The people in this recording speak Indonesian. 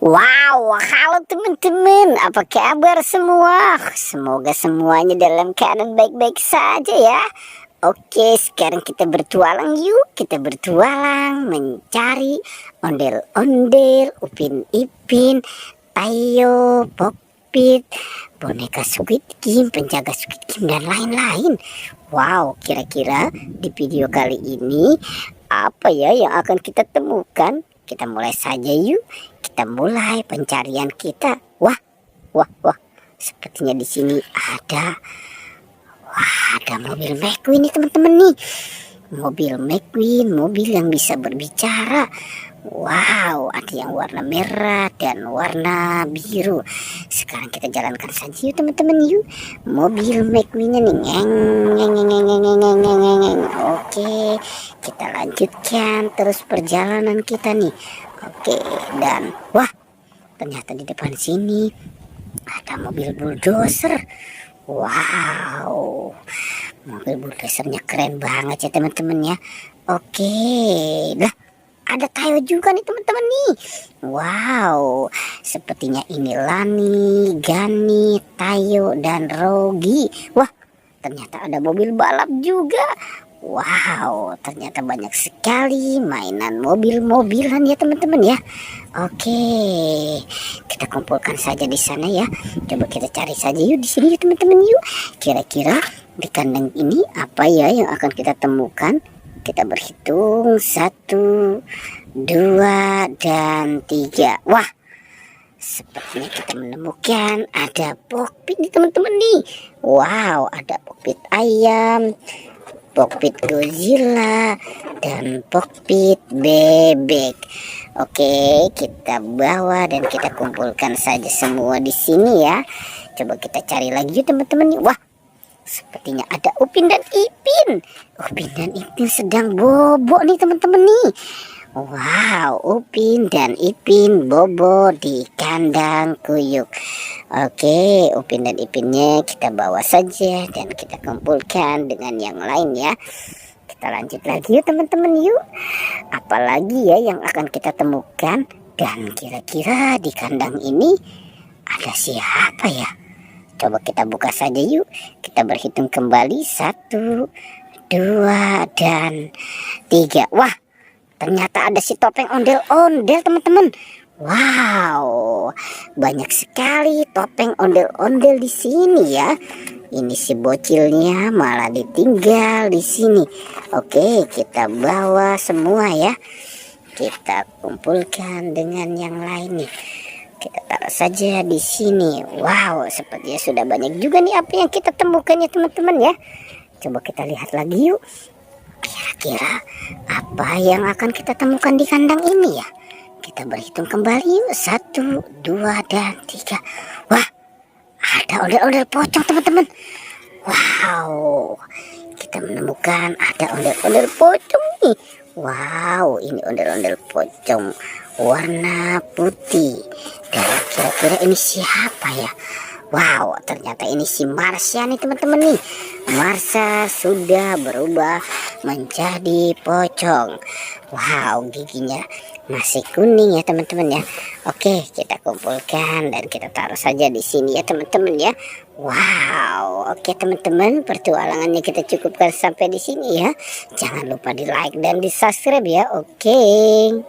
Wow, halo teman-teman, apa kabar semua? Semoga semuanya dalam keadaan baik-baik saja ya. Oke, sekarang kita bertualang yuk. Kita bertualang mencari ondel-ondel, Upin Ipin, Tayo, Pokpit, boneka Squid Game, penjaga Squid Game, dan lain-lain. Wow, kira-kira di video kali ini apa ya yang akan kita temukan? Kita mulai saja yuk. Kita mulai pencarian kita. Wah, wah, wah. Sepertinya di sini ada mobil McQueen nih teman-teman nih. Mobil McQueen, mobil yang bisa berbicara. Wow, ada yang warna merah dan warna biru. Sekarang kita jalankan saja yuk teman-teman yuk. Mobil McQueen-nya nih ngeng. Oke, kita lanjutkan terus perjalanan kita nih. Oke, dan wah, ternyata di depan sini ada mobil bulldozer. Wow, mobil bulldozernya keren banget ya teman-teman ya. Oke, lah ada Tayo juga nih teman-teman nih. Wow, sepertinya ini Lani, Gani, Tayo, dan Rogi. Wah, ternyata ada mobil balap juga. Wow, ternyata banyak sekali mainan mobil-mobilan ya teman-teman ya. Oke, kita kumpulkan saja di sana ya. Coba kita cari saja yuk di sini yuk teman-teman yuk. Kira-kira di kandang ini apa ya yang akan kita temukan? Kita berhitung 1, 2, dan 3. Wah, sepertinya kita menemukan ada Pokpit nih teman-teman nih. Wow, ada Pokpit ayam, Pokpit Godzilla, dan Pokpit bebek. Oke, kita bawa dan kita kumpulkan saja semua di sini ya. Coba kita cari lagi yuk teman-teman nih. Wah, sepertinya ada Upin dan Ipin. Upin dan Ipin sedang bobo nih teman-teman nih. Wow, Upin dan Ipin bobo di kandang kuyuk. Oke, Upin dan Ipinnya kita bawa saja dan kita kumpulkan dengan yang lain ya. Kita lanjut lagi yuk teman-teman yuk. Apalagi ya yang akan kita temukan? Dan kira-kira di kandang ini ada siapa ya? Coba kita buka saja yuk. Kita berhitung kembali 1, 2, dan 3. Wah, ternyata ada si topeng ondel-ondel teman-teman. Wow, banyak sekali topeng ondel-ondel di sini ya. Ini si bocilnya malah ditinggal di sini. Oke, kita bawa semua ya. Kita kumpulkan dengan yang lain nih. Kita taruh saja di sini. Wow, sepertinya sudah banyak juga nih apa yang kita temukan ya teman-teman ya. Coba kita lihat lagi yuk. Kira-kira apa yang akan kita temukan di kandang ini ya? Kita berhitung kembali yuk. 1, 2, dan 3. Wah, ada ondel-ondel pocong teman-teman. Wow, kita menemukan ada ondel-ondel pocong nih. Wow, ini ondel-ondel pocong warna putih. Dan kira-kira ini siapa ya? Wow, ternyata ini si Marsha nih teman-teman nih. Marsha sudah berubah menjadi pocong. Wow, giginya masih kuning ya teman-teman ya. Oke, kita kumpulkan dan kita taruh saja di sini ya teman-teman ya. Wow, oke teman-teman, pertualangannya kita cukupkan sampai di sini ya. Jangan lupa di like dan di subscribe ya. Oke.